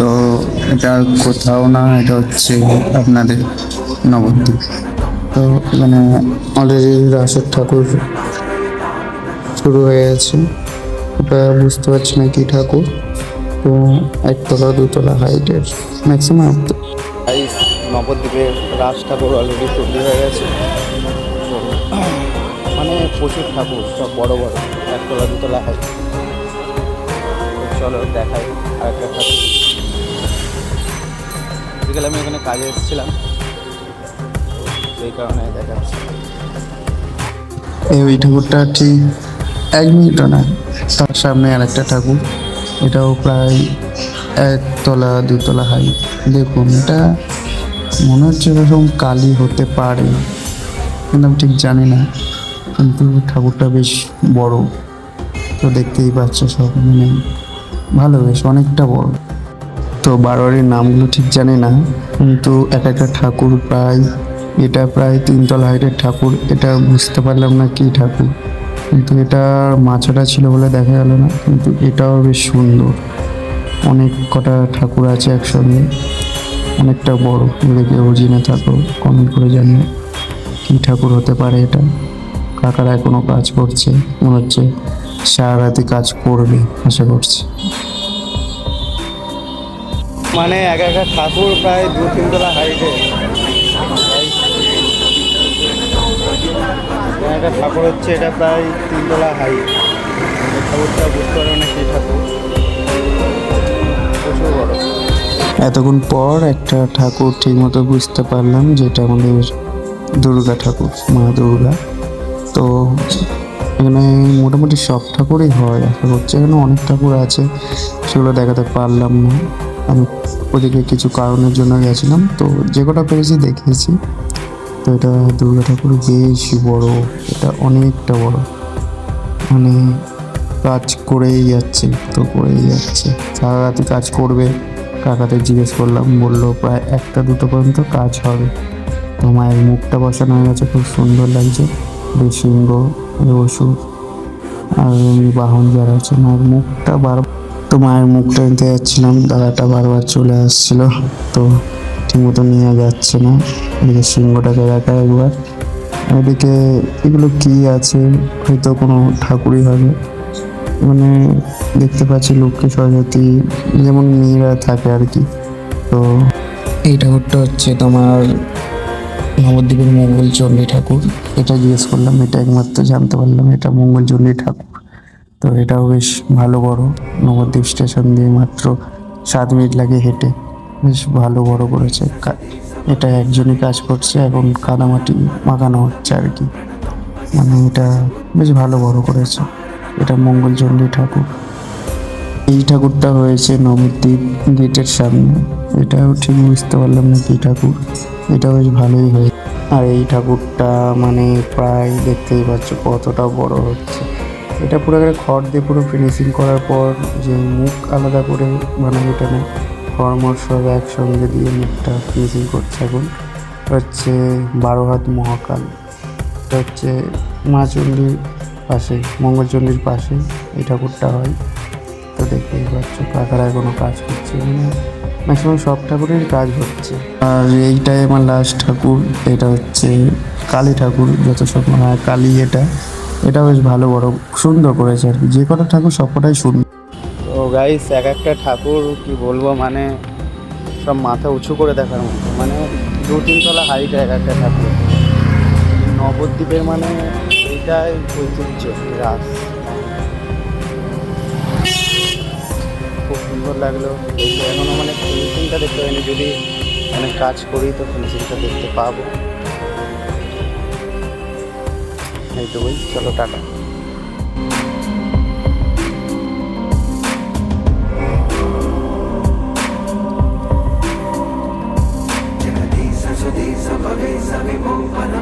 তো এটা কোথাও না, এটা হচ্ছে আপনাদের নবদ্বীপ। তো এখানে অলরেডি রাসের ঠাকুর শুরু হয়ে গেছে। ওটা বুঝতে পারছি না কি ঠাকুর। তো একতলা দুতলা হাইটের ম্যাক্সিমাম। নবদ্বীপের রাস ঠাকুর অলরেডি তৈরি হয়ে গেছে। তো মানে প্রচুর ঠাকুর, সব বড় বড়, একতলা দুতলা হাইট। চলো দেখাই আর একটা ঠাকুর। বিকেলে আমি এখানে কাজে এসেছিলাম, সেই কারণে দেখাচ্ছি। এই ঠাকুরটা ঠিক 1 মিনিটও না, তার সামনে আর একটা ঠাকুর, এটাও প্রায় একতলা দুতলা হাই। দেখুন, এটা মনে হচ্ছে এরকম কালী হতে পারে, কিন্তু আমি ঠিক জানি না। কিন্তু ঠাকুরটা বেশ বড়, তো দেখতেই পাচ্ছে সব, মানে ভালো, বেশ অনেকটা বড়। তো বারোয়ারির নামগুলো ঠিক জানি না, কিন্তু এক একটা ঠাকুর প্রায়, এটা প্রায় 3 তলা হাইটের ঠাকুর। এটা বুঝতে পারলাম না কি ঠাকুর, কিন্তু এটার মাছাটা ছিল বলে দেখা গেল না। কিন্তু এটাও বেশ সুন্দর, অনেক কটা ঠাকুর আছে একসঙ্গে, অনেকটা বড়। দেখে জেনে থাকো, কমেন্ট করে জানিও কী ঠাকুর হতে পারে এটা। কাকারা এখনো কাজ করছে, মনে হচ্ছে সারা রাতি কাজ করবে আশা করছি। মানে এক একটা ঠাকুর প্রায় 2-3 তলা হাইটে। একটা ঠাকুর হচ্ছে, এটা প্রায় 3 তলা হাইট। ঠাকুরটা বুঝতে পারবে না কি ঠাকুর, প্রচুর বড়। এতক্ষণ পর একটা ঠাকুর ঠিক মতো বুঝতে পারলাম, যেটা আমাদের দুর্গা ঠাকুর, মা দুর্গা। তো এখানে মোটামুটি সব ঠাকুরই হয় আশা করছি। এখানে অনেক ঠাকুর আছে, সেগুলো দেখাতে পারলাম না, আমি ওদিকে কিছু কারণের জন্য গেছিলাম। তো যে কটা পেরেছি দেখিয়েছি। তো এটা দুর্গা ঠাকুর বেশ বড়, এটা অনেকটা বড়, মানে কাজ করেই যাচ্ছে, তো করেই যাচ্ছে, সারা রাতি কাজ করবে। কাকাদের জিজ্ঞেস করলাম, বললো প্রায় 1টা 2টো পর্যন্ত কাজ হবে। তো মায়ের মুখটা বসানো হয়ে গেছে, খুব সুন্দর লাগছে। সিংহ, অসুর আর বাহন যারা আছে, মায়ের মুখটা তো মায়ের মুখটা নিতে যাচ্ছিলাম, দাদাটা বারবার চলে আসছিল, তো ঠিকমতো নিয়ে যাচ্ছে না। এদিকে সিংহটাকে দেখা একবার, এদিকে এগুলো কি আছে, হয়তো কোনো ঠাকুরই হবে। মানে দেখতে পাচ্ছি লক্ষ্মী সরস্বতী, যেমন মেয়েরা থাকে আর কি। তো এই ঠাকুরটা হচ্ছে তোমার নবদ্বীপের মঙ্গলচণ্ডী ঠাকুর। এটা জিজ্ঞেস করলাম, এটা একমাত্র জানতে পারলাম এটা মঙ্গলচণ্ডী ঠাকুর। তো এটাও বেশ ভালো বড়, নবদ্বীপ স্টেশন দিয়ে মাত্র 7 মিনিট লাগে হেঁটে। বেশ ভালো বড় করেছে। এটা একজনই কাজ করছে, এখন কাদামাটি মাখানো হচ্ছে আর কি। মানে এটা বেশ ভালো বড় করেছে। এটা মঙ্গলচণ্ডী ঠাকুর। এই ঠাকুরটা হয়েছে নবদ্বীপ গেটের সামনে। এটাও ঠিক বুঝতে পারলাম না কি ঠাকুর, এটা বেশ ভালোই হয়েছে। আর এই ঠাকুরটা মানে প্রায় দেখতেই পাচ্ছ কতটা বড় হচ্ছে। এটা পুরো করে খড় দিয়ে পুরো ফিনিশিং করার পর যে মুখ আলাদা করে বানানো, এটা না, খড়মড় সব একসঙ্গে দিয়ে মুখটা ফিনিশিং করছে এখন। হচ্ছে 12 হাত মহাকাল। এটা হচ্ছে মা চণ্ডীর পাশে, মঙ্গলচণ্ডীর পাশে এই ঠাকুরটা হয়। তো দেখতেই পাচ্ছ কাকারা এখনো কাজ করছে, মানে ম্যাক্সিমাম সব ঠাকুরের কাজ হচ্ছে। আর এইটাই আমার লাস্ট ঠাকুর, এটা হচ্ছে কালী ঠাকুর, যত সব কালী। এটা বেশ ভালো বড়, সুন্দর করেছে আর কি। যে কটা ঠাকুর সব কটাই সুন্দর। তো গাইস, এক একটা ঠাকুর কি বলবো, মানে সব মাথা উঁচু করে দেখার মতো, মানে 2-3 তলা হাইট এক একটা ঠাকুর। নবদ্বীপের মানে এইটাই ঐতিহ্য, রাস। খুব সুন্দর লাগলো দেখে। এখনও মানে ফিনিশিংটা দেখতে পাইনি, যদি মানে কাজ করি তো ফিনিশিংটা দেখতে পাবো। এইটুকুই, চলো tata. Jagadiza, Sudisa, Bhavisa, Vimom, Panam.